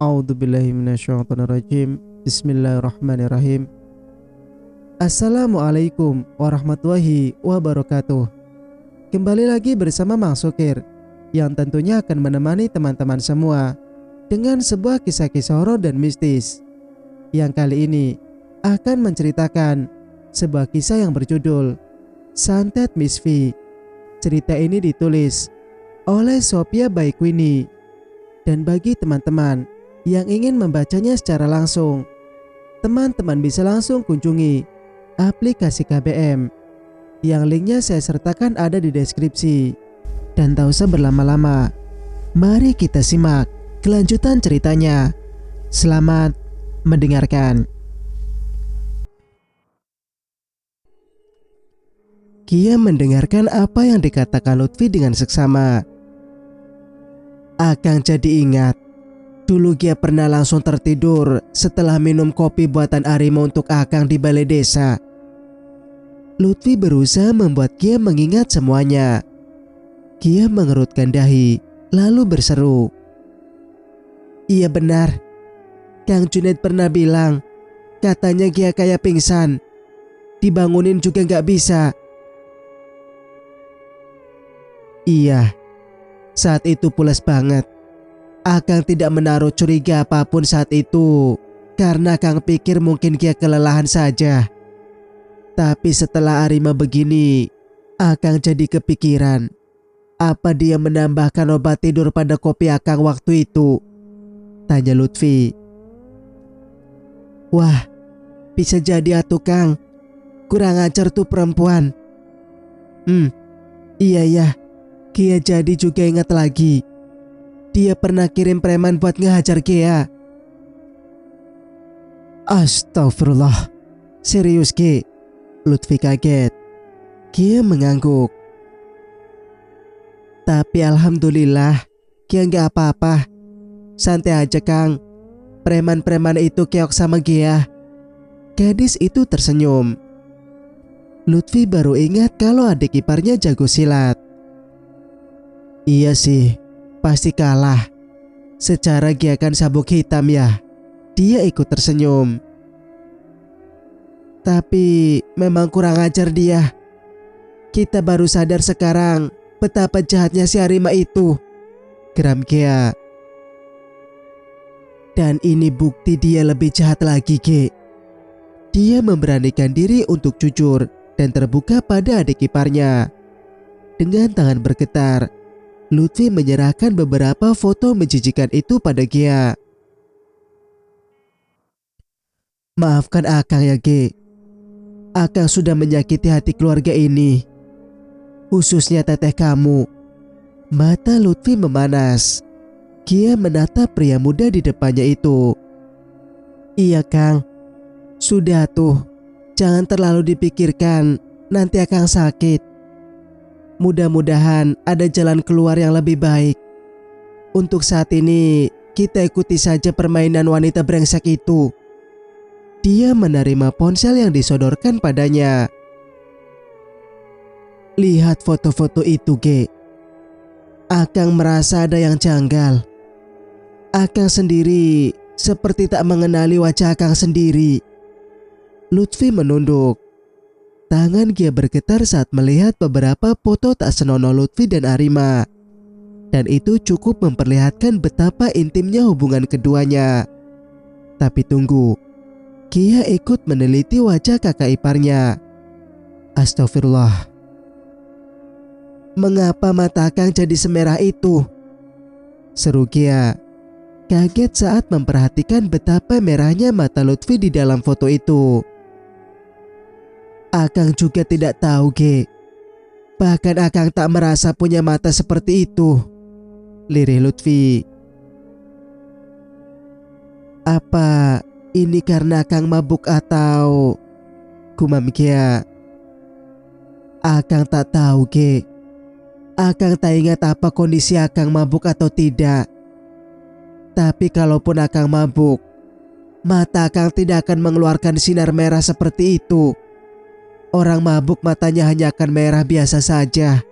A'udzubillahi minasyaitonirrajim. Bismillahirrahmanirrahim. Assalamualaikum warahmatullahi wabarakatuh. Kembali lagi bersama Mang Sukir, yang tentunya akan menemani teman-teman semua dengan sebuah kisah-kisah horor dan mistis, yang kali ini akan menceritakan sebuah kisah yang berjudul Santet Miss V. Cerita ini ditulis oleh Sophia Baikwini. Dan bagi teman-teman yang ingin membacanya secara langsung, teman-teman bisa langsung kunjungi aplikasi KBM yang linknya saya sertakan ada di deskripsi. Dan tak usah berlama-lama, mari kita simak kelanjutan ceritanya. Selamat mendengarkan. Kia mendengarkan apa yang dikatakan Lutfi dengan seksama. Akang jadi ingat, dulu Kia pernah langsung tertidur setelah minum kopi buatan Arima untuk Akang di balai desa. Lutfi berusaha membuat Kia mengingat semuanya. Kia mengerutkan dahi lalu berseru, "Iya benar, Kang Junaid pernah bilang, katanya Kia kayak pingsan, dibangunin juga gak bisa." Iya, saat itu pulas banget. Akang tidak menaruh curiga apapun saat itu, karena Kang pikir mungkin Kia kelelahan saja. Tapi setelah Arima begini, Akang jadi kepikiran, apa dia menambahkan obat tidur pada kopi Akang waktu itu? Tanya Lutfi. Wah, bisa jadi atuh Kang, kurang ajar tuh perempuan. Iya, Kia jadi juga ingat lagi, dia pernah kirim preman buat ngehajar Kia. Astagfirullah, serius Ki? Lutfi kaget. Kia mengangguk. Tapi alhamdulillah, Kia gak apa-apa. Santai aja Kang, preman-preman itu keok sama Kia. Gadis itu tersenyum. Lutfi baru ingat kalau adik iparnya jago silat. Iya sih, pasti kalah. Secara Kia kan sabuk hitam ya. Dia ikut tersenyum. Tapi memang kurang ajar dia. Kita baru sadar sekarang betapa jahatnya si Arima itu, geram Kia. Dan ini bukti dia lebih jahat lagi, Ki. Dia memberanikan diri untuk jujur dan terbuka pada adik iparnya. Dengan tangan bergetar, Lutfi menyerahkan beberapa foto menjijikan itu pada Kia. Maafkan Akang ya Ki. Akang sudah menyakiti hati keluarga ini, khususnya teteh kamu. Mata Lutfi memanas. Kia menatap pria muda di depannya itu. Iya Kang, sudah tuh, jangan terlalu dipikirkan, nanti Akang sakit. Mudah-mudahan ada jalan keluar yang lebih baik. Untuk saat ini, kita ikuti saja permainan wanita brengsek itu. Dia menerima ponsel yang disodorkan padanya. Lihat foto-foto itu, Ge. Akang merasa ada yang janggal. Akang sendiri seperti tak mengenali wajah Akang sendiri. Lutfi menunduk. Tangan Gia bergetar saat melihat beberapa foto tak senonoh Lutfi dan Arima. Dan itu cukup memperlihatkan betapa intimnya hubungan keduanya. Tapi tunggu, Gia ikut meneliti wajah kakak iparnya. Astagfirullah. Mengapa mata Kang jadi semerah itu? Seru Gia, kaget saat memperhatikan betapa merahnya mata Lutfi di dalam foto itu. Akang juga tidak tahu, Ge. Bahkan Akang tak merasa punya mata seperti itu, lirih Lutfi. Apa ini karena Akang mabuk atau... Gumam Gia. Akang tak tahu, Ge. Akang tak ingat apa kondisi Akang mabuk atau tidak. Tapi kalaupun Akang mabuk, mata Akang tidak akan mengeluarkan sinar merah seperti itu. Orang mabuk matanya hanya akan merah biasa saja.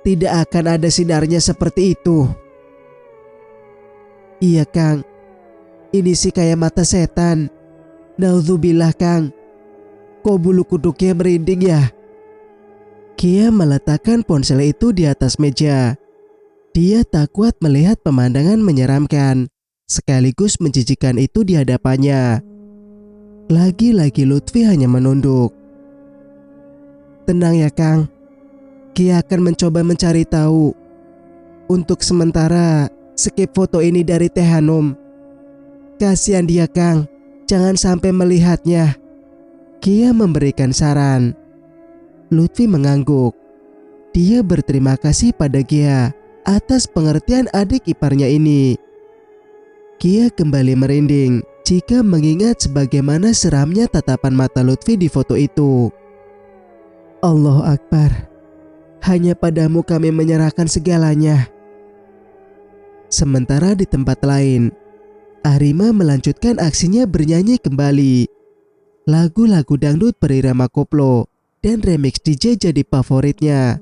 Tidak akan ada sinarnya seperti itu. Iya Kang, Ini sih kayak mata setan. Naudzubillah Kang. Kok bulu kuduknya merinding ya? Kia meletakkan ponsel itu di atas meja. Dia tak kuat melihat pemandangan menyeramkan sekaligus menjijikkan itu di hadapannya. Lagi-lagi Lutfi hanya menunduk. Tenang ya Kang. Kia akan mencoba mencari tahu. Untuk sementara, skip foto ini dari Teh Hanum. Kasihan dia Kang, jangan sampai melihatnya. Kia memberikan saran. Lutfi mengangguk. Dia berterima kasih pada Kia atas pengertian adik iparnya ini. Kia kembali merinding jika mengingat sebagaimana seramnya tatapan mata Lutfi di foto itu. Allahu Akbar. Hanya padamu kami menyerahkan segalanya. Sementara di tempat lain, Arima melanjutkan aksinya bernyanyi kembali. Lagu-lagu dangdut berirama koplo dan remix DJ jadi favoritnya.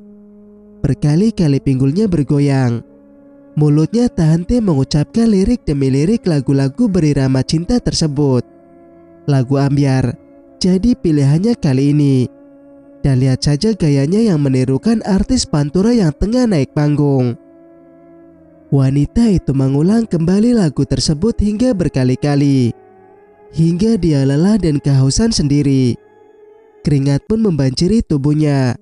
Berkali-kali pinggulnya bergoyang. Mulutnya tak henti mengucapkan lirik demi lirik lagu-lagu berirama cinta tersebut. Lagu ambyar jadi pilihannya kali ini. Dan lihat saja gayanya yang menirukan artis pantura yang tengah naik panggung. Wanita itu mengulang kembali lagu tersebut hingga berkali-kali. Hingga dia lelah dan kehausan sendiri. Keringat pun membanjiri tubuhnya.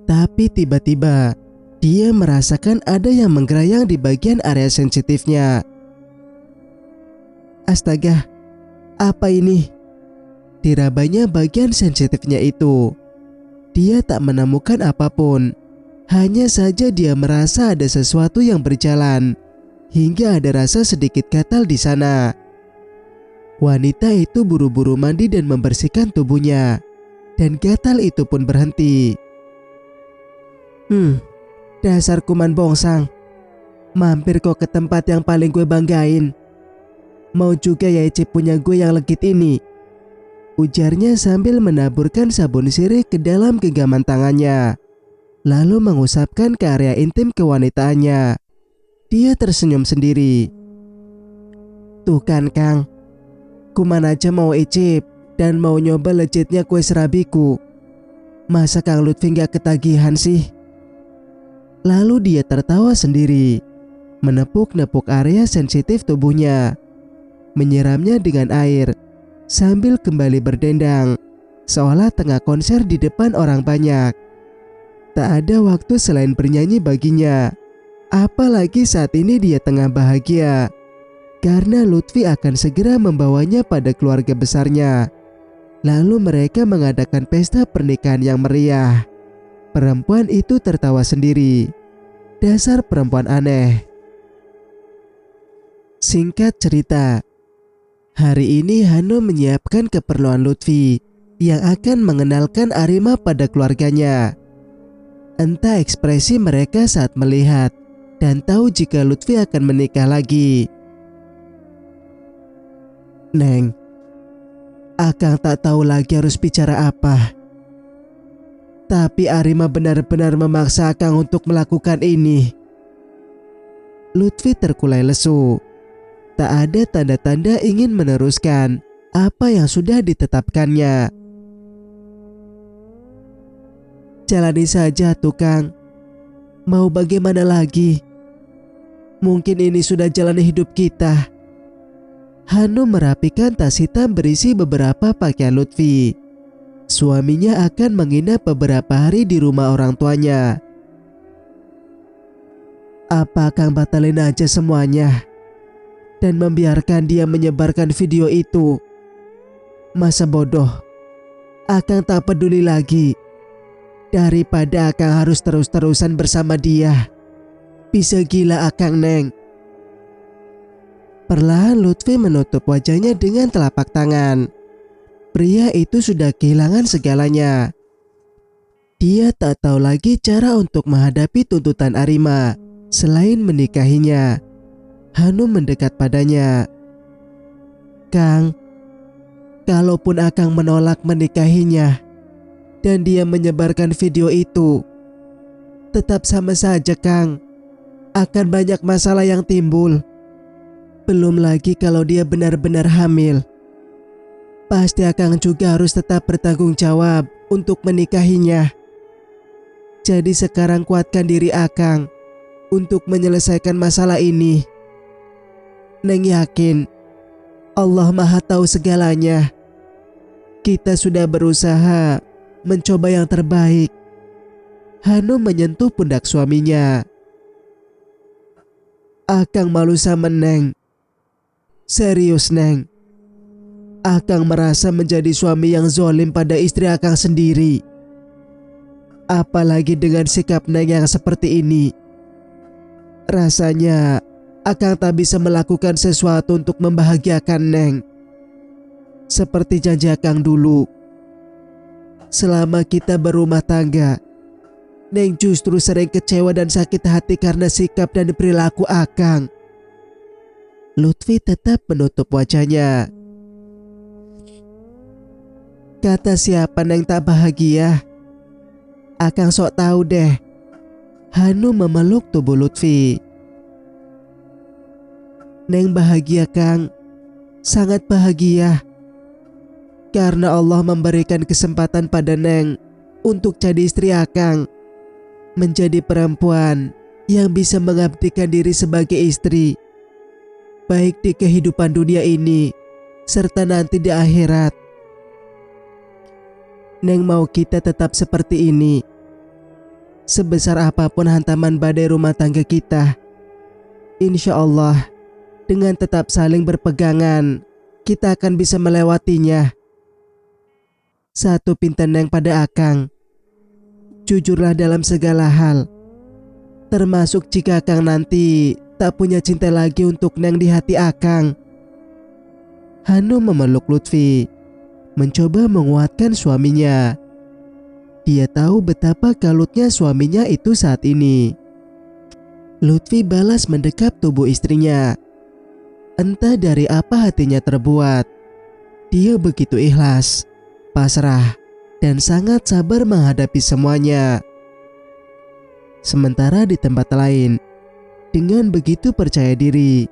Tapi tiba-tiba, dia merasakan ada yang menggerayang di bagian area sensitifnya. Astaga, apa ini? Dirabanya bagian sensitifnya itu. Dia tak menemukan apapun. Hanya saja dia merasa ada sesuatu yang berjalan. Hingga ada rasa sedikit gatal di sana. Wanita itu buru-buru mandi dan membersihkan tubuhnya. Dan gatal itu pun berhenti. Dasar kuman bongsang. Mampir kok ke tempat yang paling gue banggain. Mau juga ya Ece punya gue yang legit ini. Ujarnya sambil menaburkan sabun sirih ke dalam genggaman tangannya. Lalu mengusapkan ke area intim kewanitaannya. Dia tersenyum sendiri. Tuh kan Kang. Kuman aja mau icip dan mau nyoba legitnya kue serabiku. Masa Kang Lutfi gak ketagihan sih? Lalu dia tertawa sendiri, menepuk-nepuk area sensitif tubuhnya, menyiramnya dengan air, sambil kembali berdendang, seolah tengah konser di depan orang banyak. Tak ada waktu selain bernyanyi baginya, apalagi saat ini dia tengah bahagia, karena Lutfi akan segera membawanya pada keluarga besarnya. Lalu mereka mengadakan pesta pernikahan yang meriah. Perempuan itu tertawa sendiri. Dasar perempuan aneh. Singkat cerita, hari ini Hanum menyiapkan keperluan Lutfi yang akan mengenalkan Arima pada keluarganya. Entah ekspresi mereka saat melihat dan tahu jika Lutfi akan menikah lagi. Neng, Akang tak tahu lagi harus bicara apa. Tapi Arima benar-benar memaksa Akang untuk melakukan ini. Lutfi terkulai lesu. Tak ada tanda-tanda ingin meneruskan apa yang sudah ditetapkannya. Jalani saja Tukang. Mau bagaimana lagi? Mungkin ini sudah jalan hidup kita. Hanum merapikan tas hitam berisi beberapa pakaian Lutfi. Suaminya akan menginap beberapa hari di rumah orang tuanya. Apa Kang batalin aja semuanya dan membiarkan dia menyebarkan video itu? Masa bodoh, Akang tak peduli lagi. Daripada Akang harus terus-terusan bersama dia. Bisa gila Akang Neng. Perlahan Lutfi menutup wajahnya dengan telapak tangan. Pria itu sudah kehilangan segalanya. Dia tak tahu lagi cara untuk menghadapi tuntutan Arima selain menikahinya. Hanum mendekat padanya. Kang, kalaupun Akang menolak menikahinya dan dia menyebarkan video itu, tetap sama saja Kang. Akan banyak masalah yang timbul. Belum lagi kalau dia benar-benar hamil. Pasti Akang juga harus tetap bertanggung jawab untuk menikahinya. Jadi sekarang kuatkan diri Akang untuk menyelesaikan masalah ini. Neng yakin Allah Maha Tahu segalanya. Kita sudah berusaha mencoba yang terbaik. Hanum menyentuh pundak suaminya. Akang malu sama Neng. Serius Neng. Akang merasa menjadi suami yang zolim pada istri Akang sendiri. Apalagi dengan sikap Neng yang seperti ini. Rasanya Akang tak bisa melakukan sesuatu untuk membahagiakan Neng. Seperti janji Akang dulu. Selama kita berumah tangga, Neng justru sering kecewa dan sakit hati karena sikap dan perilaku Akang. Lutfi tetap menutup wajahnya. Kata siapa Neng tak bahagia? Akang sok tahu deh. Hanum memeluk tubuh Lutfi. Neng bahagia Kang. Sangat bahagia. Karena Allah memberikan kesempatan pada Neng untuk jadi istri Akang. Menjadi perempuan yang bisa mengabdikan diri sebagai istri. Baik di kehidupan dunia ini serta nanti di akhirat. Neng mau kita tetap seperti ini. Sebesar apapun hantaman badai rumah tangga kita, insya Allah dengan tetap saling berpegangan, kita akan bisa melewatinya. Satu pinta Neng pada Akang. Jujurlah dalam segala hal. Termasuk jika Akang nanti tak punya cinta lagi untuk Neng di hati Akang. Hanum memeluk Lutfi, mencoba menguatkan suaminya. Dia tahu betapa galutnya suaminya itu saat ini. Lutfi balas mendekap tubuh istrinya. Entah dari apa hatinya terbuat. Dia begitu ikhlas, pasrah, dan sangat sabar menghadapi semuanya. Sementara di tempat lain, dengan begitu percaya diri,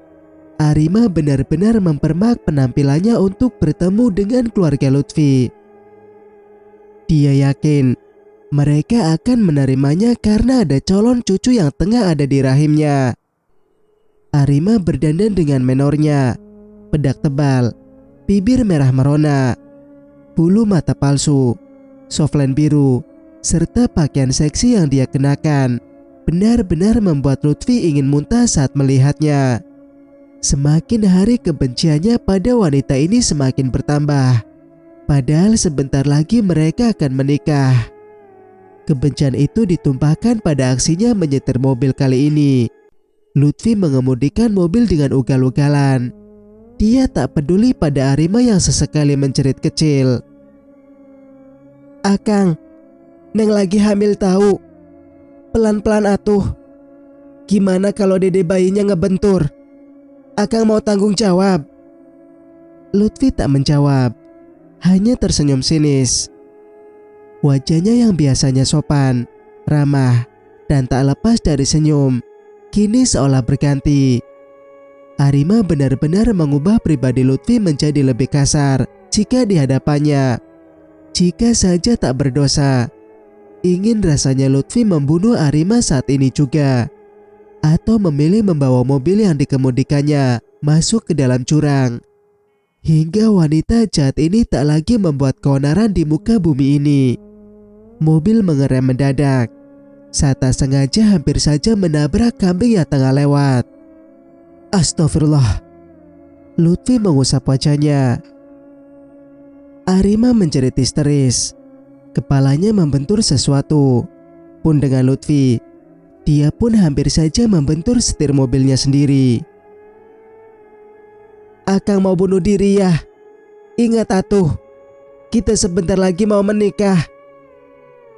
Arima benar-benar mempermak penampilannya untuk bertemu dengan keluarga Lutfi. Dia yakin mereka akan menerimanya karena ada calon cucu yang tengah ada di rahimnya. Arima berdandan dengan menornya, bedak tebal, bibir merah merona, bulu mata palsu, softline biru, serta pakaian seksi yang dia kenakan benar-benar membuat Lutfi ingin muntah saat melihatnya. Semakin hari kebenciannya pada wanita ini semakin bertambah. Padahal sebentar lagi mereka akan menikah. Kebencian itu ditumpahkan pada aksinya menyetir mobil kali ini. Lutfi mengemudikan mobil dengan ugal-ugalan. Dia tak peduli pada Arima yang sesekali menjerit kecil. Akang, Neng lagi hamil tahu. Pelan-pelan atuh. Gimana kalau dede bayinya ngebentur? Akang mau tanggung jawab. Lutfi tak menjawab, hanya tersenyum sinis. Wajahnya yang biasanya sopan, ramah, dan tak lepas dari senyum, kini seolah berganti. Arima benar-benar mengubah pribadi Lutfi menjadi lebih kasar jika di hadapannya. Jika saja tak berdosa, ingin rasanya Lutfi membunuh Arima saat ini juga. Atau memilih membawa mobil yang dikemudikannya masuk ke dalam jurang. Hingga wanita jahat ini tak lagi membuat keonaran di muka bumi ini. Mobil mengerem mendadak. Saat tak sengaja hampir saja menabrak kambing yang tengah lewat. Astagfirullah. Lutfi mengusap wajahnya. Arima menjerit histeris. Kepalanya membentur sesuatu. Pun dengan Lutfi, dia pun hampir saja membentur setir mobilnya sendiri. Akang mau bunuh diri ya? Ingat atuh, kita sebentar lagi mau menikah.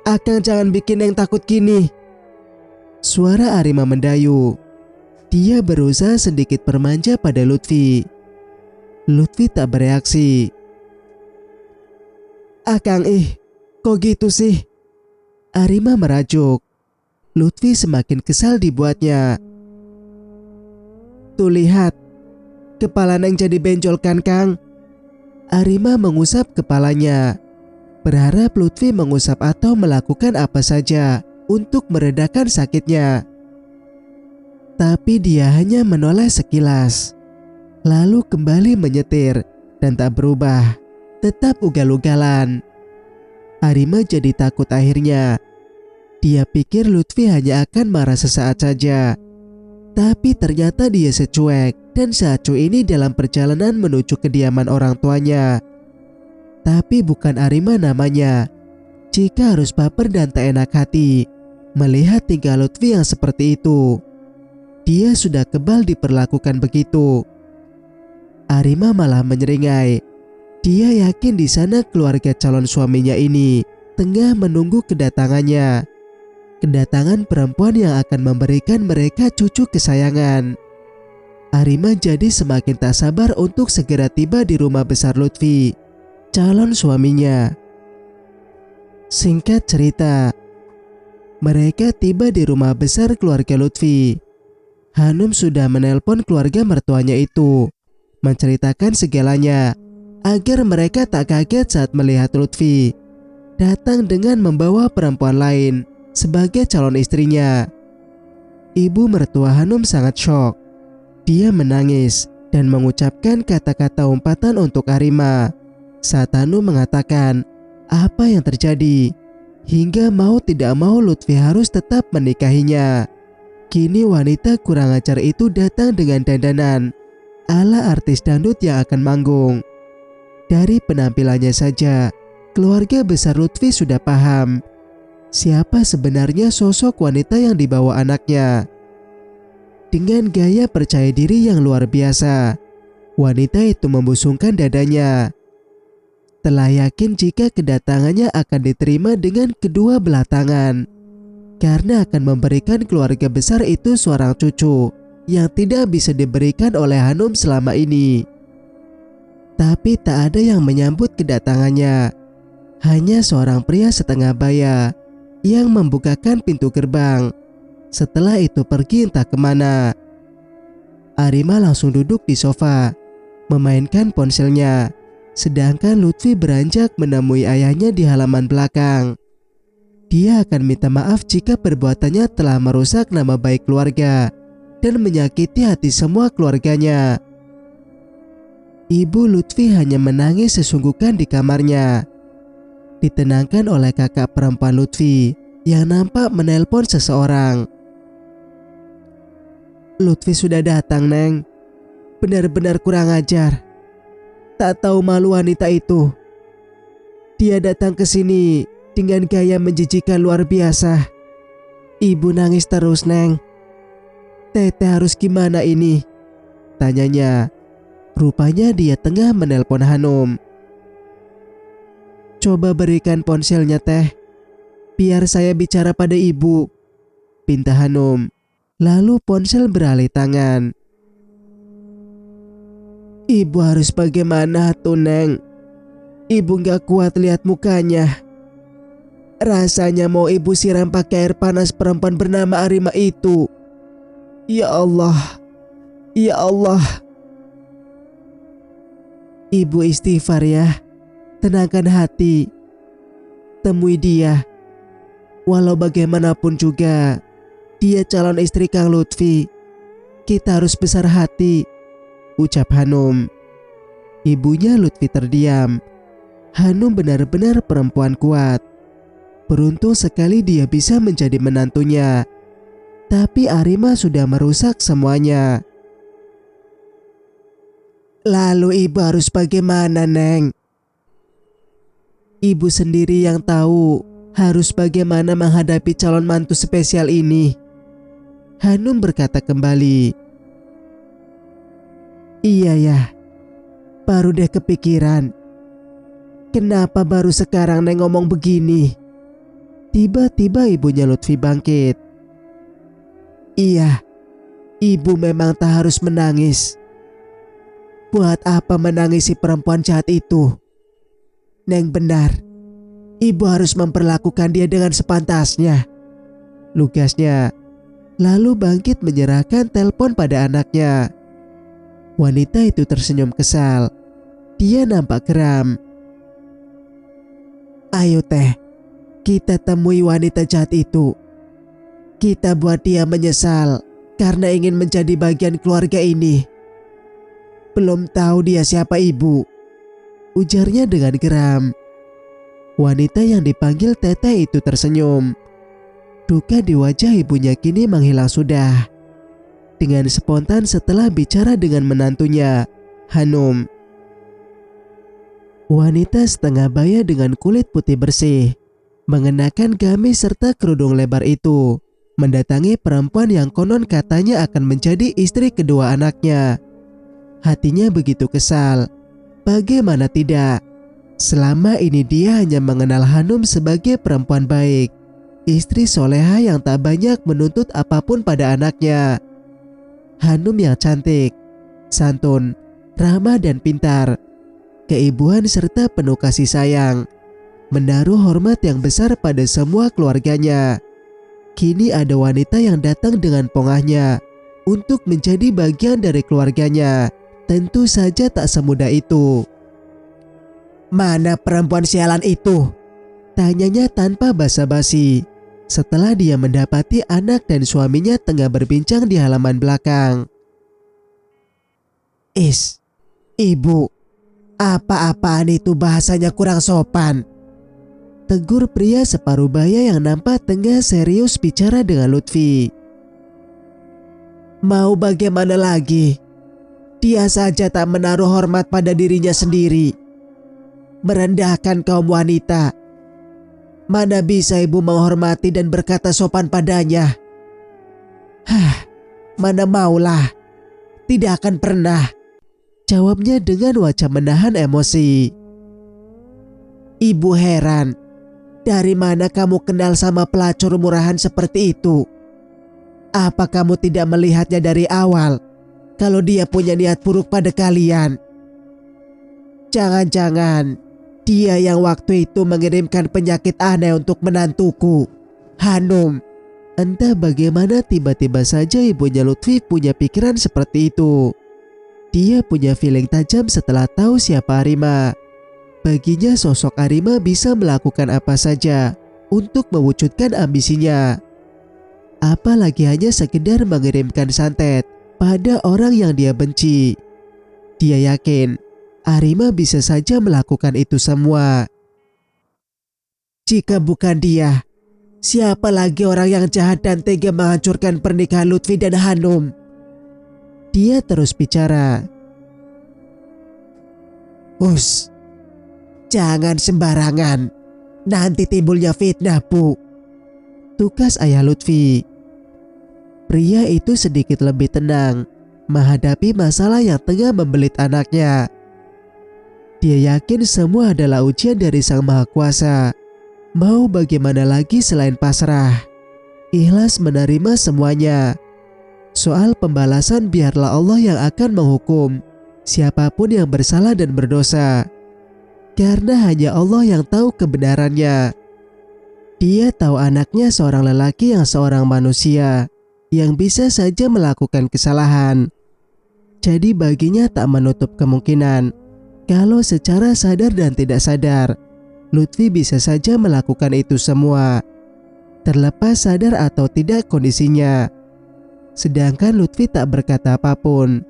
Akang jangan bikin Neng takut gini. Suara Arima mendayu. Dia berusaha sedikit bermanja pada Lutfi. Lutfi tak bereaksi. Akang kok gitu sih? Arima merajuk. Lutfi semakin kesal dibuatnya. Tuh lihat, Kepala Neng jadi benjol kan, Kang? Arima mengusap kepalanya, berharap Lutfi mengusap atau melakukan apa saja untuk meredakan sakitnya. Tapi dia hanya menoleh sekilas, lalu kembali menyetir dan tak berubah, tetap ugal-ugalan. Arima jadi takut akhirnya. Dia pikir Lutfi hanya akan marah sesaat saja. Tapi ternyata dia secuek dan seacuh ini dalam perjalanan menuju kediaman orang tuanya. Tapi bukan Arima namanya jika harus baper dan tak enak hati melihat tingkah Lutfi yang seperti itu. Dia sudah kebal diperlakukan begitu. Arima malah menyeringai. Dia yakin di sana keluarga calon suaminya ini tengah menunggu kedatangannya. Kedatangan perempuan yang akan memberikan mereka cucu kesayangan. Arima jadi semakin tak sabar untuk segera tiba di rumah besar Lutfi, calon suaminya. Singkat cerita, mereka tiba di rumah besar keluarga Lutfi. Hanum sudah menelpon keluarga mertuanya itu, menceritakan segalanya agar mereka tak kaget saat melihat Lutfi datang dengan membawa perempuan lain sebagai calon istrinya. Ibu mertua Hanum sangat syok. Dia menangis dan mengucapkan kata-kata umpatan untuk Arima saat Hanum mengatakan apa yang terjadi hingga mau tidak mau Lutfi harus tetap menikahinya. Kini wanita kurang ajar itu datang dengan dandanan ala artis dangdut yang akan manggung. Dari penampilannya saja, keluarga besar Lutfi sudah paham siapa sebenarnya sosok wanita yang dibawa anaknya. Dengan gaya percaya diri yang luar biasa, wanita itu membusungkan dadanya. Telah yakin jika kedatangannya akan diterima dengan kedua belah tangan, karena akan memberikan keluarga besar itu seorang cucu yang tidak bisa diberikan oleh Hanum selama ini. Tapi tak ada yang menyambut kedatangannya. Hanya seorang pria setengah baya yang membukakan pintu gerbang. Setelah itu pergi entah kemana. Arima langsung duduk di sofa, memainkan ponselnya, sedangkan Lutfi beranjak menemui ayahnya di halaman belakang. Dia akan minta maaf jika perbuatannya telah merusak nama baik keluarga dan menyakiti hati semua keluarganya. Ibu Lutfi hanya menangis sesungguhkan di kamarnya, ditenangkan oleh kakak perempuan Lutfi yang nampak menelpon seseorang. Lutfi sudah datang, Neng. Benar-benar kurang ajar. Tak tahu malu wanita itu. Dia datang ke sini dengan gaya menjijikan luar biasa. Ibu nangis terus, Neng. Teteh harus gimana ini? Tanyanya. Rupanya dia tengah menelpon Hanum. Coba berikan ponselnya, Teh. Biar saya bicara pada ibu, pinta Hanum. Lalu ponsel beralih tangan. Ibu harus bagaimana tuh, Neng? Ibu gak kuat lihat mukanya. Rasanya mau ibu siram pakai air panas perempuan bernama Arima itu. Ya Allah, ya Allah. Ibu istighfar ya. Tenangkan hati. Temui dia. Walau bagaimanapun juga, dia calon istri Kang Lutfi. Kita harus besar hati, ucap Hanum. Ibunya Lutfi terdiam. Hanum benar-benar perempuan kuat. Beruntung sekali dia bisa menjadi menantunya. Tapi Arima sudah merusak semuanya. Lalu ibu harus bagaimana, Neng? Ibu sendiri yang tahu harus bagaimana menghadapi calon mantu spesial ini. Hanum berkata kembali. Iya ya, baru deh kepikiran. Kenapa baru sekarang Neng ngomong begini? Tiba-tiba ibunya Lutfi bangkit. Iya, ibu memang tak harus menangis. Buat apa menangisi perempuan jahat itu? Neng benar, ibu harus memperlakukan dia dengan sepantasnya, lugasnya. Lalu bangkit menyerahkan telepon pada anaknya. Wanita itu tersenyum kesal. Dia nampak geram. Ayo teh, kita temui wanita jahat itu. Kita buat dia menyesal karena ingin menjadi bagian keluarga ini. Belum tahu dia siapa ibu, ujarnya dengan geram. Wanita yang dipanggil Teteh itu tersenyum. Duka di wajah ibunya kini menghilang sudah. Dengan spontan setelah bicara dengan menantunya, Hanum. Wanita setengah baya dengan kulit putih bersih, mengenakan gamis serta kerudung lebar itu, mendatangi perempuan yang konon katanya akan menjadi istri kedua anaknya. Hatinya begitu kesal. Bagaimana tidak? Selama ini dia hanya mengenal Hanum sebagai perempuan baik, istri soleha yang tak banyak menuntut apapun pada anaknya. Hanum yang cantik, santun, ramah dan pintar, keibuan serta penuh kasih sayang, menaruh hormat yang besar pada semua keluarganya. Kini ada wanita yang datang dengan pongahnya untuk menjadi bagian dari keluarganya. Tentu saja tak semudah itu. Mana perempuan sialan itu? Tanyanya tanpa basa-basi setelah dia mendapati anak dan suaminya tengah berbincang di halaman belakang. Ibu, apa-apaan itu bahasanya kurang sopan. Tegur pria separuh baya yang nampak tengah serius bicara dengan Lutfi. Mau bagaimana lagi? Dia saja tak menaruh hormat pada dirinya sendiri, merendahkan kaum wanita. Mana bisa ibu menghormati dan berkata sopan padanya? Mana maulah, tidak akan pernah, jawabnya dengan wajah menahan emosi. Ibu heran, dari mana kamu kenal sama pelacur murahan seperti itu? Apa kamu tidak melihatnya dari awal? Kalau dia punya niat buruk pada kalian. Jangan-jangan dia yang waktu itu mengirimkan penyakit aneh untuk menantuku, Hanum. Entah bagaimana tiba-tiba saja ibunya Lutfi punya pikiran seperti itu. Dia punya feeling tajam setelah tahu siapa Arima. Baginya sosok Arima bisa melakukan apa saja untuk mewujudkan ambisinya. Apalagi hanya sekedar mengirimkan santet pada orang yang dia benci. Dia yakin Arima bisa saja melakukan itu semua. Jika bukan dia, siapa lagi orang yang jahat dan tega menghancurkan pernikahan Lutfi dan Hanum? Dia terus bicara. Jangan sembarangan, nanti timbulnya fitnah, Bu. Tugas ayah Lutfi. Pria itu sedikit lebih tenang menghadapi masalah yang tengah membelit anaknya. Dia yakin semua adalah ujian dari Sang Maha Kuasa. Mau bagaimana lagi selain pasrah, ikhlas menerima semuanya. Soal pembalasan biarlah Allah yang akan menghukum siapapun yang bersalah dan berdosa. Karena hanya Allah yang tahu kebenarannya. Dia tahu anaknya seorang lelaki yang seorang manusia yang bisa saja melakukan kesalahan. Jadi baginya tak menutup kemungkinan kalau secara sadar dan tidak sadar Lutfi bisa saja melakukan itu semua, terlepas sadar atau tidak kondisinya. Sedangkan Lutfi tak berkata apapun.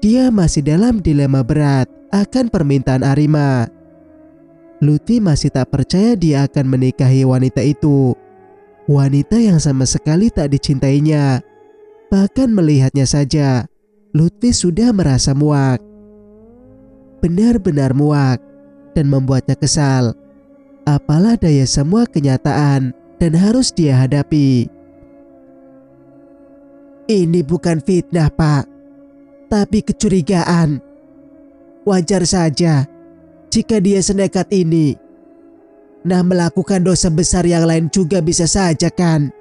Dia masih dalam dilema berat akan permintaan Arima. Lutfi masih tak percaya dia akan menikahi wanita itu. Wanita yang sama sekali tak dicintainya. Bahkan melihatnya saja, Lutfi sudah merasa muak. Benar-benar muak dan membuatnya kesal. Apalah daya semua kenyataan dan harus dia hadapi. Ini bukan fitnah, Pak, tapi kecurigaan. Wajar saja jika dia senekat ini. Nah, melakukan dosa besar yang lain juga bisa saja kan?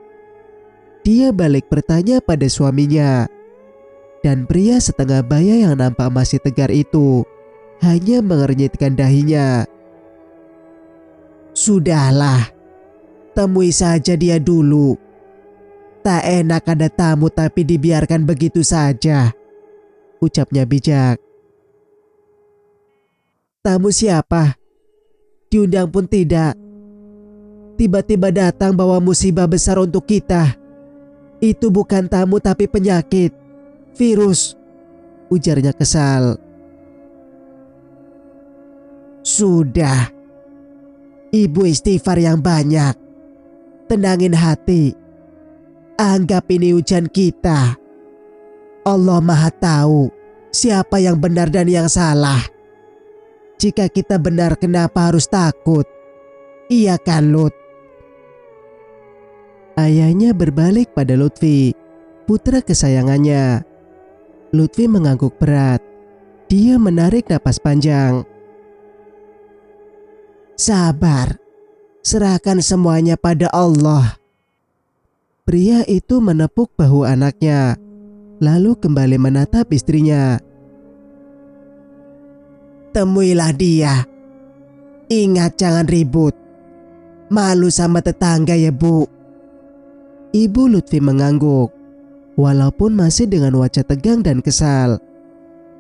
Dia balik bertanya pada suaminya. Dan pria setengah baya yang nampak masih tegar itu hanya mengernyitkan dahinya. Sudahlah, temui saja dia dulu. Tak enak ada tamu tapi dibiarkan begitu saja. ucapnya bijak. Tamu siapa? Diundang pun tidak. Tiba-tiba datang bawa musibah besar untuk kita. Itu bukan tamu tapi penyakit, virus, ujarnya kesal. Sudah, ibu istighfar yang banyak. Tenangin hati. Anggap ini ujian kita. Allah Maha Tahu siapa yang benar dan yang salah. Jika kita benar, kenapa harus takut? Iya kan, Lut? Ayahnya berbalik pada Lutfi, putra kesayangannya. Lutfi mengangguk berat. Dia menarik napas panjang. Sabar, serahkan semuanya pada Allah. Pria itu menepuk bahu anaknya, lalu kembali menatap istrinya. Temuilah dia. Ingat jangan ribut. Malu sama tetangga ya, Bu. Ibu Lutfi mengangguk, walaupun masih dengan wajah tegang dan kesal.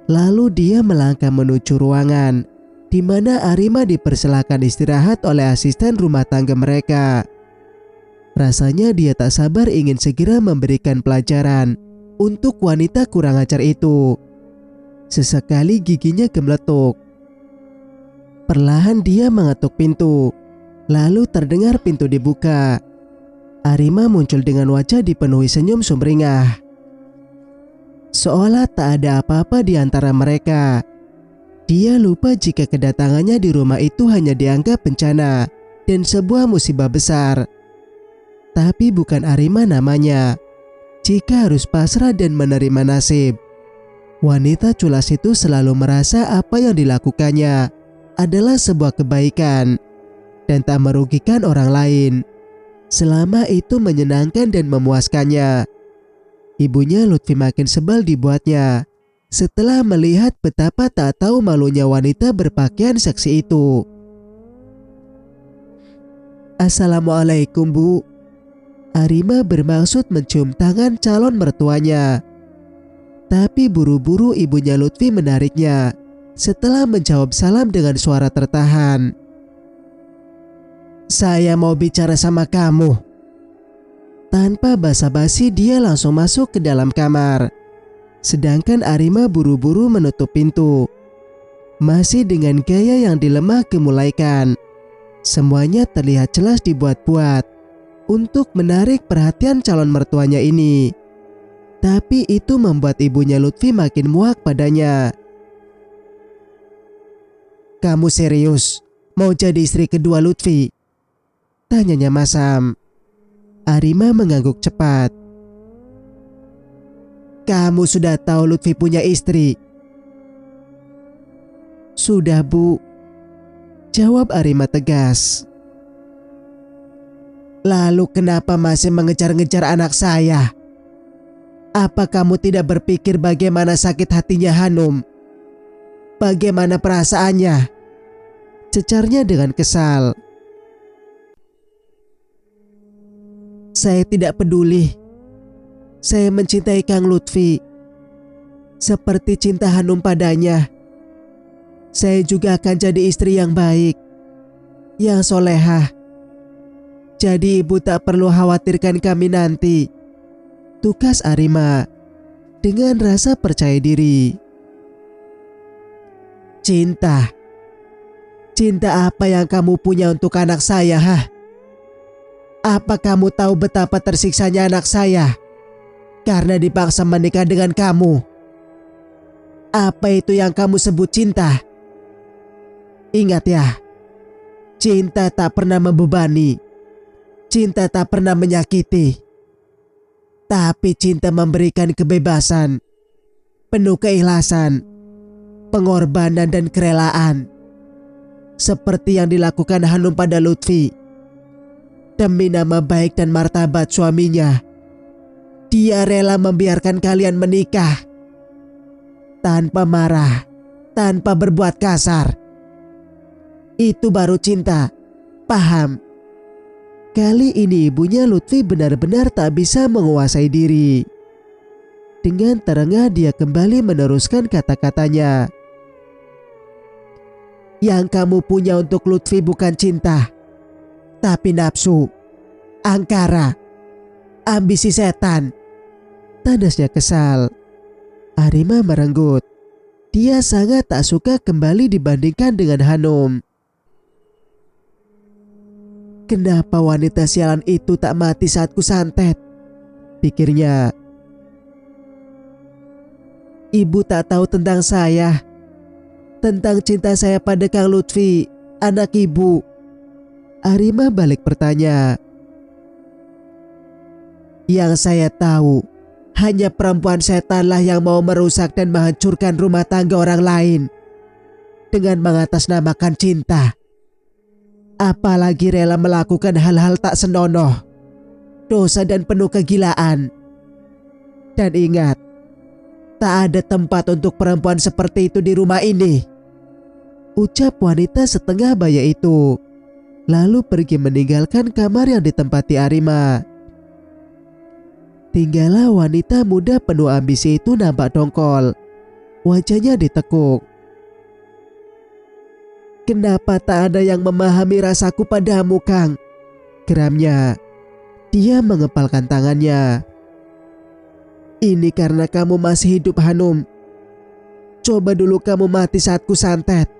Lalu dia melangkah menuju ruangan di mana Arima dipersilakan istirahat oleh asisten rumah tangga mereka. Rasanya dia tak sabar ingin segera memberikan pelajaran untuk wanita kurang ajar itu. Sesekali giginya gemeletuk. Perlahan dia mengetuk pintu, lalu terdengar pintu dibuka. Arima muncul dengan wajah dipenuhi senyum sumringah. Seolah tak ada apa-apa di antara mereka. Dia lupa jika kedatangannya di rumah itu hanya dianggap bencana dan sebuah musibah besar. Tapi bukan Arima namanya. Jika harus pasrah dan menerima nasib. Wanita culas itu selalu merasa apa yang dilakukannya adalah sebuah kebaikan dan tak merugikan orang lain, selama itu menyenangkan dan memuaskannya. Ibunya Lutfi makin sebal dibuatnya setelah melihat betapa tak tahu malunya wanita berpakaian seksi itu. Assalamualaikum, Bu. Arima bermaksud mencium tangan calon mertuanya. Tapi buru-buru ibunya Lutfi menariknya setelah menjawab salam dengan suara tertahan. Saya mau bicara sama kamu. Tanpa basa-basi dia langsung masuk ke dalam kamar. Sedangkan Arima buru-buru menutup pintu. Masih dengan gaya yang dilemah gemulaikan. Semuanya terlihat jelas dibuat-buat untuk menarik perhatian calon mertuanya ini. Tapi itu membuat ibunya Lutfi makin muak padanya. Kamu serius mau jadi istri kedua Lutfi? Tanyanya masam. Arima mengangguk cepat. Kamu sudah tahu Lutfi punya istri? Sudah, Bu. Jawab Arima tegas. Lalu kenapa masih mengejar-ngejar anak saya? Apa kamu tidak berpikir bagaimana sakit hatinya Hanum? Bagaimana perasaannya? Cecarnya dengan kesal. Saya tidak peduli. Saya mencintai Kang Lutfi. Seperti cinta Hanum padanya. Saya juga akan jadi istri yang baik, yang solehah. Jadi ibu tak perlu khawatirkan kami nanti. Tukas Arima dengan rasa percaya diri. Cinta. Cinta apa yang kamu punya untuk anak saya, hah? Apa kamu tahu betapa tersiksanya anak saya karena dipaksa menikah dengan kamu? Apa itu yang kamu sebut cinta? Ingat ya, cinta tak pernah membebani. Cinta tak pernah menyakiti. Tapi cinta memberikan kebebasan, penuh keikhlasan, pengorbanan dan kerelaan. Seperti yang dilakukan Hanum pada Lutfi. Demi nama baik dan martabat suaminya, dia rela membiarkan kalian menikah. Tanpa marah, tanpa berbuat kasar. Itu baru cinta, paham? Kali ini ibunya Lutfi benar-benar tak bisa menguasai diri. Dengan terengah dia kembali meneruskan kata-katanya. Yang kamu punya untuk Lutfi bukan cinta, tapi nafsu, angkara, ambisi setan. Tandasnya kesal. Arima merenggut. Dia sangat tak suka kembali dibandingkan dengan Hanum. Kenapa wanita sialan itu tak mati saat ku santet? Pikirnya. Ibu tak tahu tentang saya, tentang cinta saya pada Kang Lutfi, anak ibu. Arima balik bertanya. Yang saya tahu, hanya perempuan setanlah yang mau merusak dan menghancurkan rumah tangga orang lain dengan mengatasnamakan cinta. Apalagi rela melakukan hal-hal tak senonoh, dosa dan penuh kegilaan. Dan ingat, tak ada tempat untuk perempuan seperti itu di rumah ini. Ucap wanita setengah baya itu, lalu pergi meninggalkan kamar yang ditempati Arima. Tinggallah wanita muda penuh ambisi itu nampak dongkol. Wajahnya ditekuk. Kenapa tak ada yang memahami rasaku padamu, Kang? Geramnya. Dia mengepalkan tangannya. Ini karena kamu masih hidup, Hanum. Coba dulu kamu mati saat ku santet.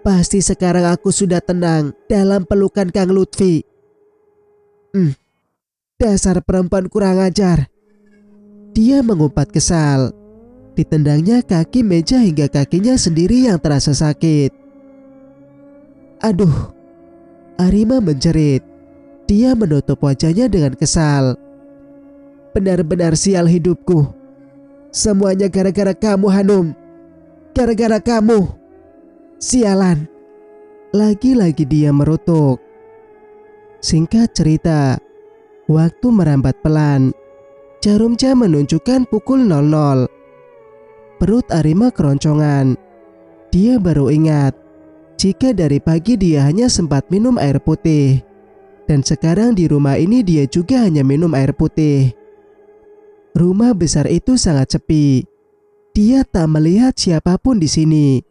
Pasti sekarang aku sudah tenang dalam pelukan Kang Lutfi. Dasar perempuan kurang ajar. Dia mengumpat kesal. Ditendangnya kaki meja hingga kakinya sendiri yang terasa sakit. Aduh, Arima menjerit. Dia menutup wajahnya dengan kesal. Benar-benar sial hidupku. Semuanya gara-gara kamu, Hanum. Gara-gara kamu. Sialan. Lagi-lagi dia merutuk. Singkat cerita, waktu merambat pelan. Jarum jam menunjukkan pukul 00. Perut Arima keroncongan. Dia baru ingat jika dari pagi dia hanya sempat minum air putih. Dan sekarang di rumah ini dia juga hanya minum air putih. Rumah besar itu sangat sepi. Dia tak melihat siapapun di sini.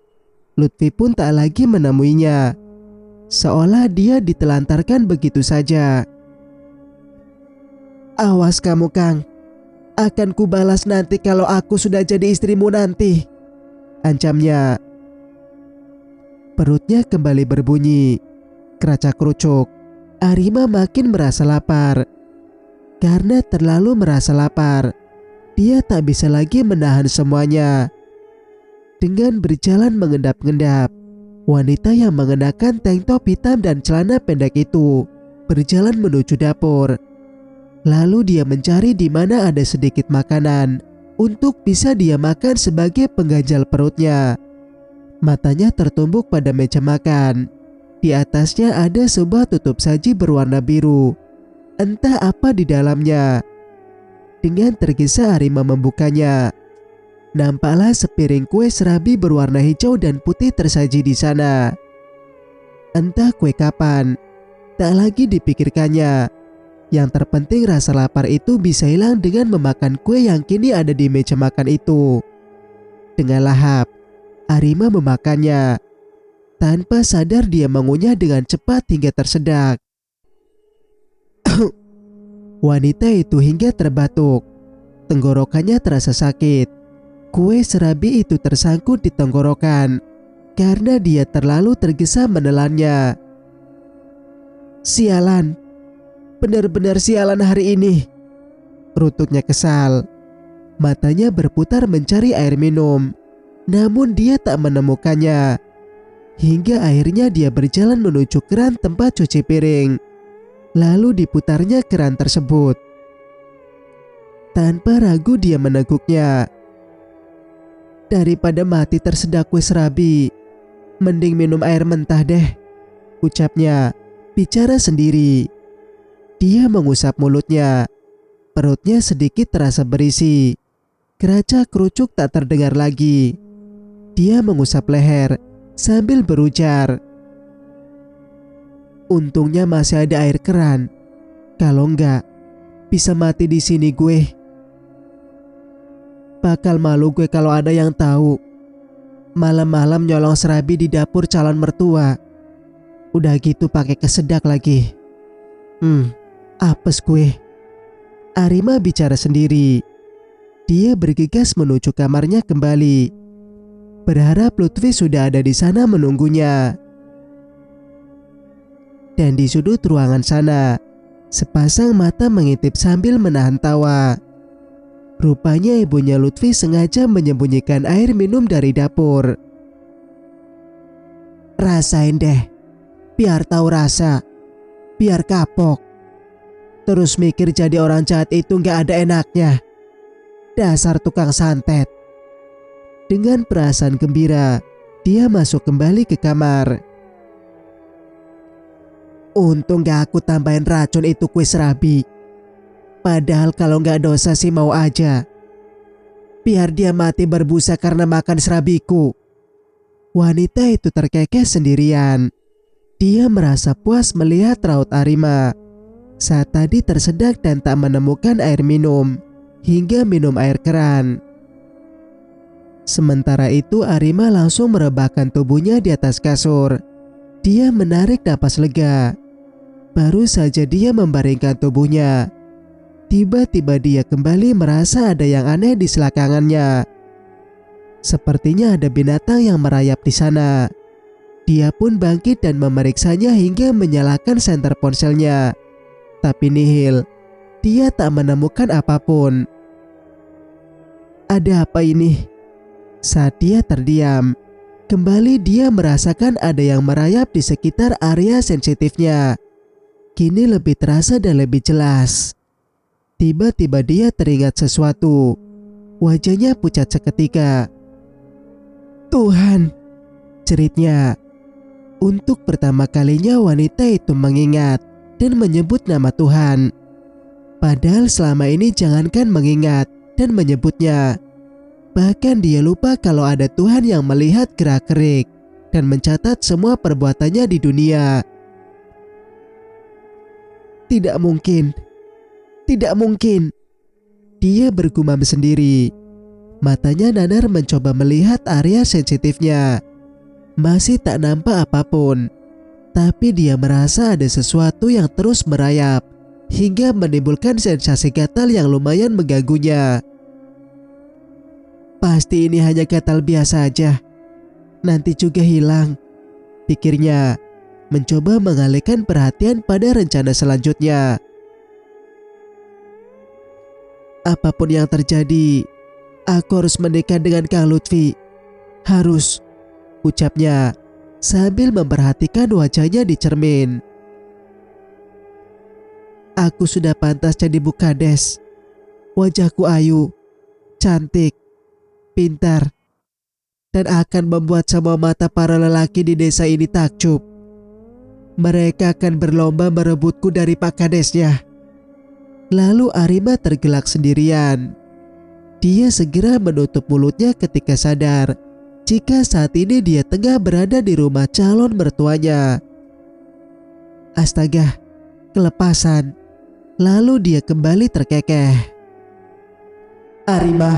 Lutfi pun tak lagi menemuinya. Seolah dia ditelantarkan begitu saja. Awas kamu, Kang. Akan kubalas nanti kalau aku sudah jadi istrimu nanti. Ancamnya. Perutnya kembali berbunyi. Keracak-kerucuk. Arima makin merasa lapar. Karena terlalu merasa lapar, dia tak bisa lagi menahan semuanya. Dengan berjalan mengendap-endap, wanita yang mengenakan tank top hitam dan celana pendek itu berjalan menuju dapur. Lalu dia mencari di mana ada sedikit makanan untuk bisa dia makan sebagai pengganjal perutnya. Matanya tertumbuk pada meja makan. Di atasnya ada sebuah tutup saji berwarna biru. Entah apa di dalamnya. Dengan tergesa Arima membukanya. Nampaklah sepiring kue serabi berwarna hijau dan putih tersaji di sana. Entah kue kapan, tak lagi dipikirkannya. Yang terpenting rasa lapar itu bisa hilang dengan memakan kue yang kini ada di meja makan itu. Dengan lahap, Arima memakannya. Tanpa sadar dia mengunyah dengan cepat hingga tersedak. Wanita itu hingga terbatuk. Tenggorokannya terasa sakit. Kue serabi itu tersangkut di tenggorokan karena dia terlalu tergesa menelannya. Sialan. Benar-benar sialan hari ini. Rutuknya kesal. Matanya berputar mencari air minum. Namun dia tak menemukannya. Hingga akhirnya dia berjalan menuju keran tempat cuci piring. Lalu diputarnya keran tersebut. Tanpa ragu dia meneguknya. Daripada mati tersedak kue serabi, mending minum air mentah deh, ucapnya, bicara sendiri. Dia mengusap mulutnya. Perutnya sedikit terasa berisi. Keracak-kerucuk tak terdengar lagi. Dia mengusap leher sambil berujar. Untungnya masih ada air keran. Kalau enggak, bisa mati di sini gue. Bakal malu gue kalau ada yang tahu. Malam-malam nyolong serabi di dapur calon mertua. Udah gitu pakai kesedak lagi. Apes gue. Arima bicara sendiri. Dia bergegas menuju kamarnya kembali. Berharap Lutfi sudah ada di sana menunggunya. Dan di sudut ruangan sana, sepasang mata mengintip sambil menahan tawa. Rupanya ibunya Lutfi sengaja menyembunyikan air minum dari dapur. Rasain deh, biar tahu rasa, biar kapok. Terus mikir jadi orang jahat itu gak ada enaknya. Dasar tukang santet. Dengan perasaan gembira, dia masuk kembali ke kamar. Untung gak aku tambahin racun itu kue serabi. Padahal kalau gak dosa sih mau aja. Biar dia mati berbusa karena makan serabiku. Wanita itu terkekeh sendirian. Dia merasa puas melihat raut Arima. Saat tadi tersedak dan tak menemukan air minum, hingga minum air keran. Sementara itu Arima langsung merebahkan tubuhnya di atas kasur. Dia menarik napas lega. Baru saja dia membaringkan tubuhnya, tiba-tiba dia kembali merasa ada yang aneh di selakangannya. Sepertinya ada binatang yang merayap di sana. Dia pun bangkit dan memeriksanya hingga menyalakan senter ponselnya. Tapi nihil, dia tak menemukan apapun. Ada apa ini? Saat dia terdiam, kembali dia merasakan ada yang merayap di sekitar area sensitifnya. Kini lebih terasa dan lebih jelas. Tiba-tiba dia teringat sesuatu. Wajahnya pucat seketika. Tuhan, jeritnya. Untuk pertama kalinya wanita itu mengingat dan menyebut nama Tuhan. Padahal selama ini jangankan mengingat dan menyebutnya, bahkan dia lupa kalau ada Tuhan yang melihat gerak-gerik dan mencatat semua perbuatannya di dunia. Tidak mungkin. Tidak mungkin. Dia bergumam sendiri. Matanya nanar mencoba melihat area sensitifnya. Masih tak nampak apapun. Tapi dia merasa ada sesuatu yang terus merayap hingga menimbulkan sensasi gatal yang lumayan mengganggunya. Pasti ini hanya gatal biasa aja. Nanti juga hilang, pikirnya, mencoba mengalihkan perhatian pada rencana selanjutnya. Apapun yang terjadi, aku harus menikah dengan Kang Lutfi. Harus, ucapnya sambil memperhatikan wajahnya di cermin. Aku sudah pantas jadi Bukades. Wajahku ayu, cantik, pintar, dan akan membuat semua mata para lelaki di desa ini takjub. Mereka akan berlomba merebutku dari Pak Kadesnya. Lalu Arima tergelak sendirian. Dia segera menutup mulutnya ketika sadar jika saat ini dia tengah berada di rumah calon mertuanya. Astaga, kelepasan. Lalu dia kembali terkekeh. Arima.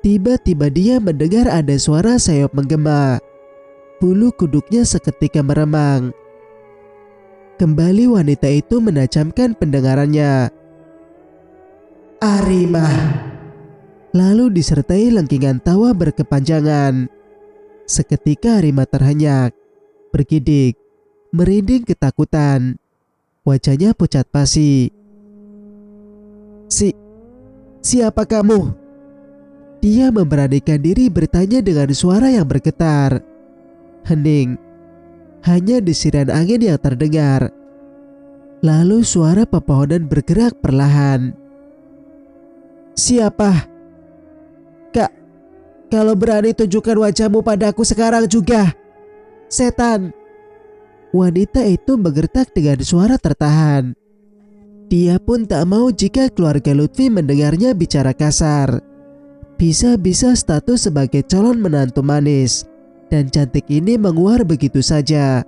Tiba-tiba dia mendengar ada suara sayap menggema. Bulu kuduknya seketika meremang. Kembali wanita itu menajamkan pendengarannya. Arima. Lalu disertai lengkingan tawa berkepanjangan. Seketika Arima terhenyak, bergidik, merinding ketakutan. Wajahnya pucat pasi. Siapa kamu? Dia memberanikan diri bertanya dengan suara yang bergetar. Hening. Hanya desiran angin yang terdengar. Lalu suara pepohonan bergerak perlahan. Siapa? Kak, kalau berani tunjukkan wajahmu padaku sekarang juga. Setan. Wanita itu menggertak dengan suara tertahan. Dia pun tak mau jika keluarga Lutfi mendengarnya bicara kasar. Bisa-bisa status sebagai calon menantu manis dan cantik ini menguar begitu saja.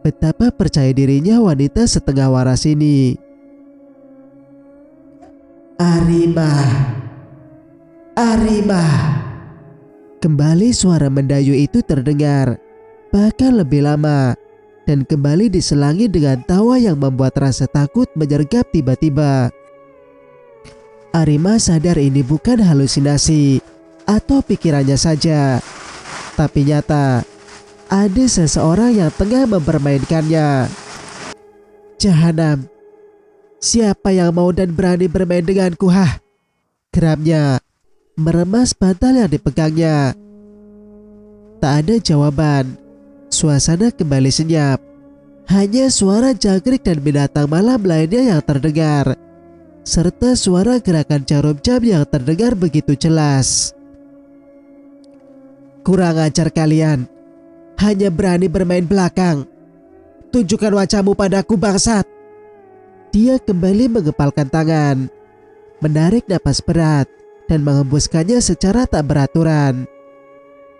Betapa percaya dirinya wanita setengah waras ini. Arima. Arima. Kembali suara mendayu itu terdengar, bahkan lebih lama, dan kembali diselangi dengan tawa yang membuat rasa takut menyergap tiba-tiba. Arima sadar ini bukan halusinasi atau pikirannya saja, tapi nyata ada seseorang yang tengah mempermainkannya. Jahanam, siapa yang mau dan berani bermain denganku, hah? Geramnya meremas bantal yang dipegangnya. Tak ada jawaban. Suasana kembali senyap. Hanya suara jangkrik dan binatang malam lainnya yang terdengar, serta suara gerakan jarum jam yang terdengar begitu jelas. Kurang ajar kalian, hanya berani bermain belakang. Tunjukkan wajahmu padaku, bangsat. Dia kembali mengepalkan tangan, menarik napas berat, dan mengembuskannya secara tak beraturan.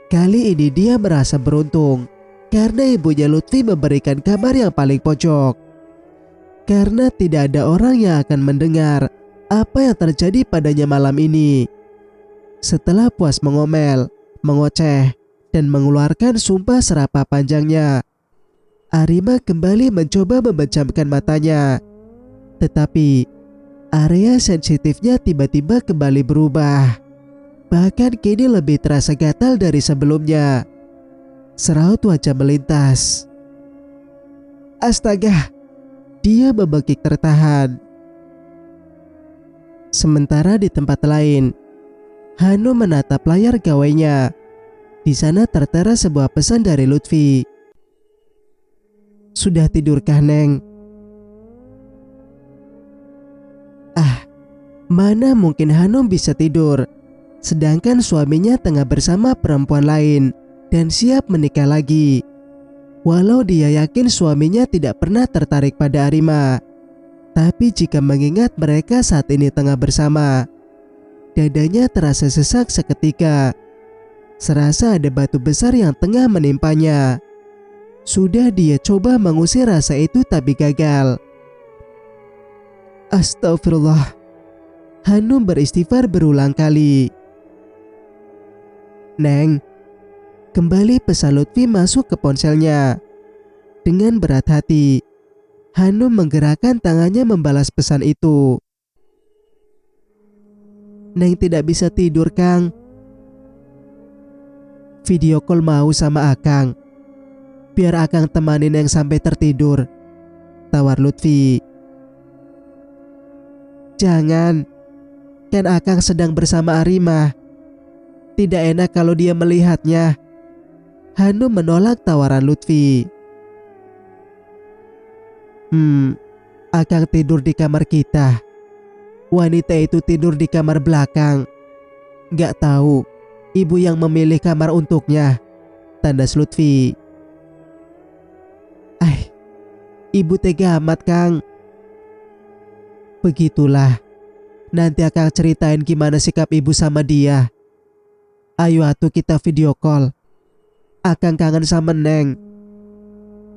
Kali ini dia merasa beruntung karena ibunya Lutfi memberikan kamar yang paling pojok. Karena tidak ada orang yang akan mendengar apa yang terjadi padanya malam ini. Setelah puas mengomel, mengoceh, dan mengeluarkan sumpah serapah panjangnya, Arima kembali mencoba memejamkan matanya. Tetapi area sensitifnya tiba-tiba kembali berubah. Bahkan kini lebih terasa gatal dari sebelumnya. Seraut wajah melintas. Astaga, dia membekik tertahan. Sementara di tempat lain, Hanum menatap layar gawainya. Di sana tertera sebuah pesan dari Lutfi. Sudah tidurkah, Neng? Mana mungkin Hanum bisa tidur, sedangkan suaminya tengah bersama perempuan lain dan siap menikah lagi. Walau dia yakin suaminya tidak pernah tertarik pada Arima, tapi jika mengingat mereka saat ini tengah bersama, dadanya terasa sesak seketika. Serasa ada batu besar yang tengah menimpanya. Sudah dia coba mengusir rasa itu tapi gagal. Astagfirullah. Hanum beristighfar berulang kali. Neng, kembali pesan Lutfi masuk ke ponselnya. Dengan berat hati, Hanum menggerakkan tangannya membalas pesan itu. Neng tidak bisa tidur, Kang. Video call mau sama Akang. Biar Akang temani Neng sampai tertidur, tawar Lutfi. Jangan, kan Akang sedang bersama Arima. Tidak enak kalau dia melihatnya. Hanum menolak tawaran Lutfi. Akang tidur di kamar kita. Wanita itu tidur di kamar belakang. Gak tahu ibu yang memilih kamar untuknya, tandas Lutfi. Ibu tega amat, Kang. Begitulah. Nanti Akang ceritain gimana sikap ibu sama dia. Ayo atuh kita video call. Akang kangen sama Neng.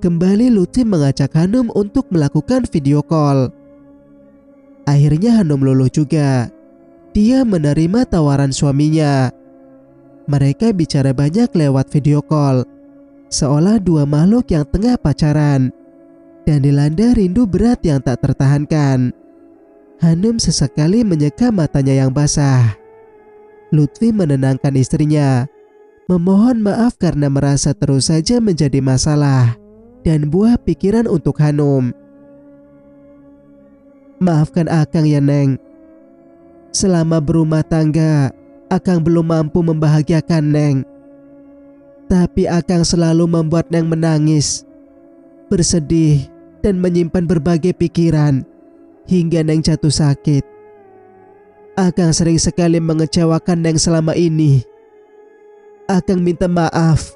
Kembali Lutfi mengajak Hanum untuk melakukan video call. Akhirnya Hanum luluh juga. Dia menerima tawaran suaminya. Mereka bicara banyak lewat video call, seolah dua makhluk yang tengah pacaran, dan dilanda rindu berat yang tak tertahankan. Hanum sesekali menyeka matanya yang basah. Lutfi menenangkan istrinya, memohon maaf karena merasa terus saja menjadi masalah dan buah pikiran untuk Hanum. Maafkan Akang ya, Neng. Selama berumah tangga, Akang belum mampu membahagiakan Neng. Tapi Akang selalu membuat Neng menangis, bersedih, dan menyimpan berbagai pikiran hingga Neng jatuh sakit. Akang sering sekali mengecewakan Neng selama ini. Akang minta maaf.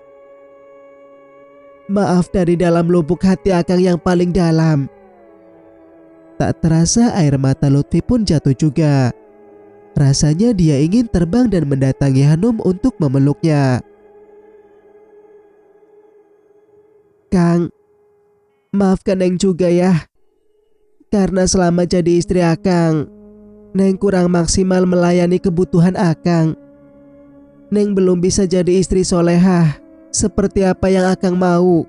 Maaf dari dalam lubuk hati Akang yang paling dalam. Tak terasa air mata Lutfi pun jatuh juga. Rasanya dia ingin terbang dan mendatangi Hanum untuk memeluknya. Kang, maafkan Neng juga ya. Karena selama jadi istri Akang, Neng kurang maksimal melayani kebutuhan Akang. Neng belum bisa jadi istri solehah seperti apa yang Akang mau,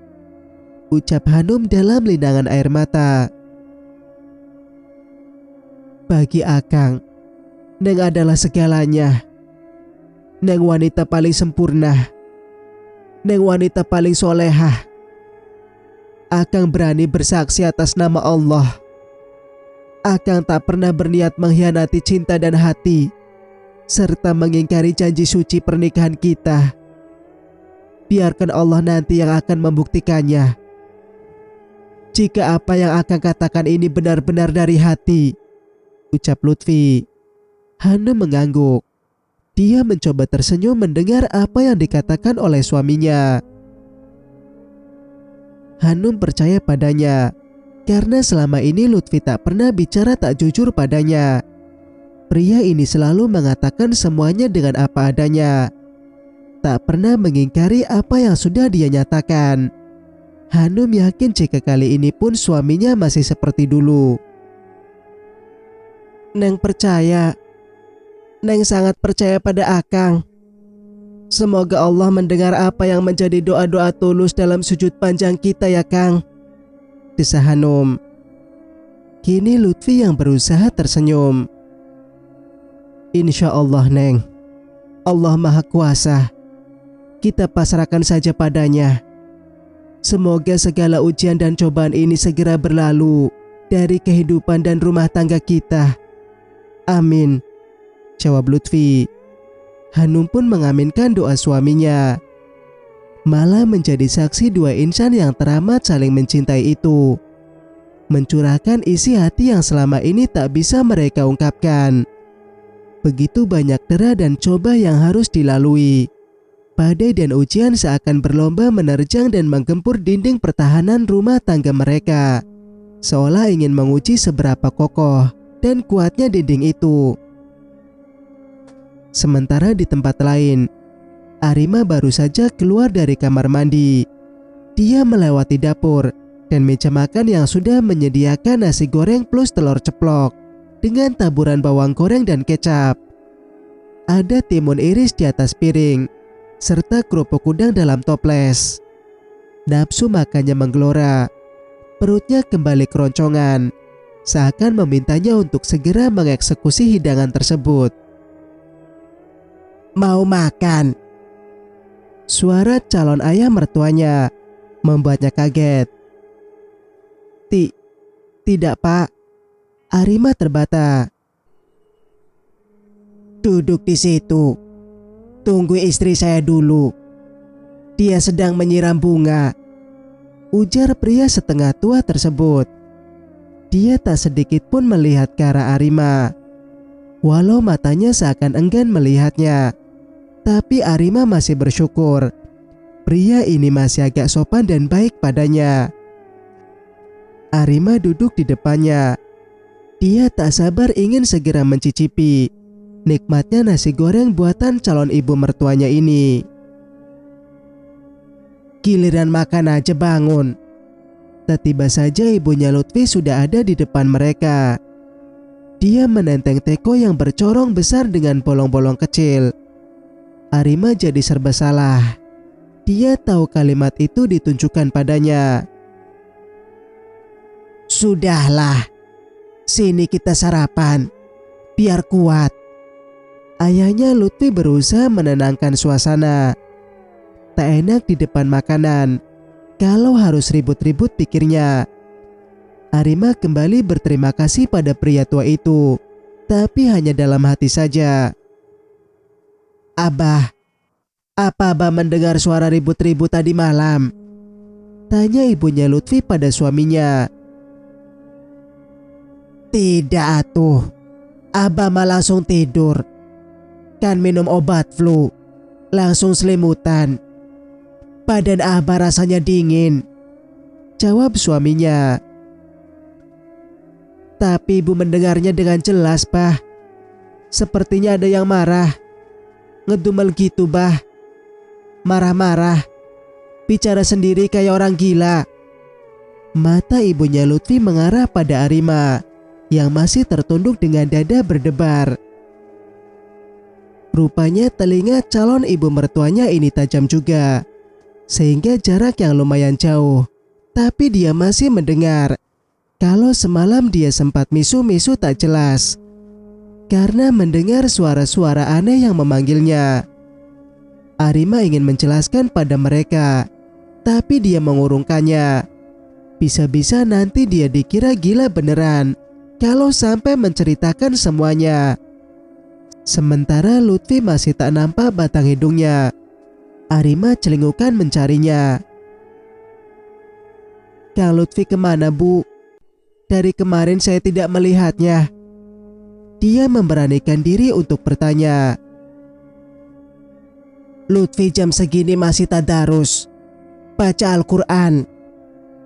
ucap Hanum dalam linangan air mata. Bagi Akang, Neng adalah segalanya. Neng wanita paling sempurna. Neng wanita paling solehah. Akang berani bersaksi atas nama Allah. Akang tak pernah berniat mengkhianati cinta dan hati, serta mengingkari janji suci pernikahan kita. Biarkan Allah nanti yang akan membuktikannya. Jika apa yang Akang katakan ini benar-benar dari hati, ucap Lutfi. Hanum mengangguk. Dia mencoba tersenyum mendengar apa yang dikatakan oleh suaminya. Hanum percaya padanya karena selama ini Lutfi tak pernah bicara tak jujur padanya. Pria ini selalu mengatakan semuanya dengan apa adanya, tak pernah mengingkari apa yang sudah dia nyatakan. Hanum yakin jika kali ini pun suaminya masih seperti dulu. Neng percaya. Neng sangat percaya pada Akang. Semoga Allah mendengar apa yang menjadi doa-doa tulus dalam sujud panjang kita ya Kang, desah Hanum. Kini Lutfi yang berusaha tersenyum. Insya Allah Neng, Allah Maha Kuasa. Kita pasrahkan saja padanya. Semoga segala ujian dan cobaan ini segera berlalu dari kehidupan dan rumah tangga kita. Amin, jawab Lutfi. Hanum pun mengaminkan doa suaminya. Malah menjadi saksi dua insan yang teramat saling mencintai itu, mencurahkan isi hati yang selama ini tak bisa mereka ungkapkan. Begitu banyak dera dan coba yang harus dilalui. Badai dan ujian seakan berlomba menerjang dan menggempur dinding pertahanan rumah tangga mereka, seolah ingin menguji seberapa kokoh dan kuatnya dinding itu. Sementara di tempat lain, Arima baru saja keluar dari kamar mandi. Dia melewati dapur dan meja makan yang sudah menyediakan nasi goreng plus telur ceplok dengan taburan bawang goreng dan kecap. Ada timun iris di atas piring, serta kerupuk udang dalam toples. Nafsu makannya menggelora. Perutnya kembali keroncongan, seakan memintanya untuk segera mengeksekusi hidangan tersebut. Mau makan? Suara calon ayah mertuanya membuatnya kaget. Tidak Pak, Arima terbata. Duduk di situ. Tunggu istri saya dulu. Dia sedang menyiram bunga, ujar pria setengah tua tersebut. Dia tak sedikit pun melihat ke arah Arima, walau matanya seakan enggan melihatnya. Tapi Arima masih bersyukur pria ini masih agak sopan dan baik padanya. Arima duduk di depannya. Dia tak sabar ingin segera mencicipi nikmatnya nasi goreng buatan calon ibu mertuanya ini. Giliran makan aja bangun. Tiba saja ibunya Lutfi sudah ada di depan mereka. Dia menenteng teko yang bercorong besar dengan bolong-bolong kecil. Arima jadi serba salah. Dia tahu kalimat itu ditunjukkan padanya. Sudahlah, sini kita sarapan, biar kuat. Ayahnya Lutfi berusaha menenangkan suasana. Tak enak di depan makanan, kalau harus ribut-ribut pikirnya. Arima kembali berterima kasih pada pria tua itu, tapi hanya dalam hati saja. Abah, apa Abah mendengar suara ribut-ribut tadi malam? Tanya ibunya Lutfi pada suaminya. Tidak atuh, Abah mah langsung tidur. Kan minum obat flu, langsung selimutan. Badan Abah rasanya dingin, jawab suaminya. Tapi ibu mendengarnya dengan jelas, Bah. Sepertinya ada yang marah. Ngedumel gitu, Bah. Marah-marah, bicara sendiri kayak orang gila. Mata ibunya Lutfi mengarah pada Arima. yang masih tertunduk dengan dada berdebar. Rupanya telinga calon ibu mertuanya ini tajam juga, sehingga jarak yang lumayan jauh. Tapi dia masih mendengar kalau semalam dia sempat misu-misu tak jelas karena mendengar suara-suara aneh yang memanggilnya. Arima ingin menjelaskan pada mereka, tapi dia mengurungkannya. Bisa-bisa nanti dia dikira gila beneran kalau sampai menceritakan semuanya. Sementara Lutfi masih tak nampak batang hidungnya. Arima celingukan mencarinya. "Kang Lutfi kemana, Bu? Dari kemarin saya tidak melihatnya." Dia memberanikan diri untuk bertanya. "Lutfi jam segini masih tadarus, baca Al-Quran,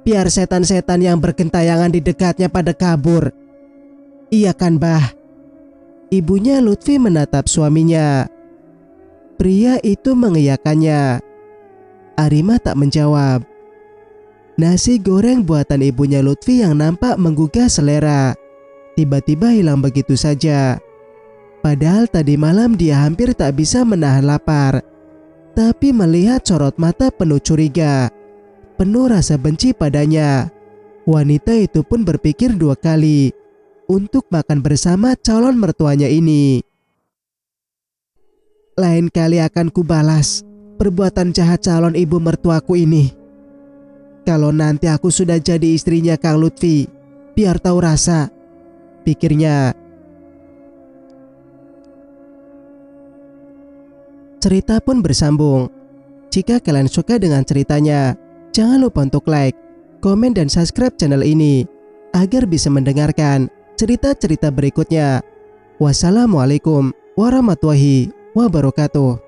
biar setan-setan yang bergentayangan di dekatnya pada kabur. Iya kan, Bah?" Ibunya Lutfi menatap suaminya. Pria itu mengiyakannya. Arima tak menjawab. Nasi goreng buatan ibunya Lutfi yang nampak menggugah selera tiba-tiba hilang begitu saja. Padahal tadi malam dia hampir tak bisa menahan lapar. Tapi melihat sorot mata penuh curiga, penuh rasa benci padanya, wanita itu pun berpikir dua kali untuk makan bersama calon mertuanya ini. "Lain kali akan kubalas perbuatan jahat calon ibu mertuaku ini. Kalau nanti aku sudah jadi istrinya Kang Lutfi, biar tahu rasa," pikirnya. Cerita pun bersambung. Jika kalian suka dengan ceritanya, jangan lupa untuk like, komen, dan subscribe channel ini agar bisa mendengarkan cerita-cerita berikutnya. Wassalamualaikum warahmatullahi wabarakatuh.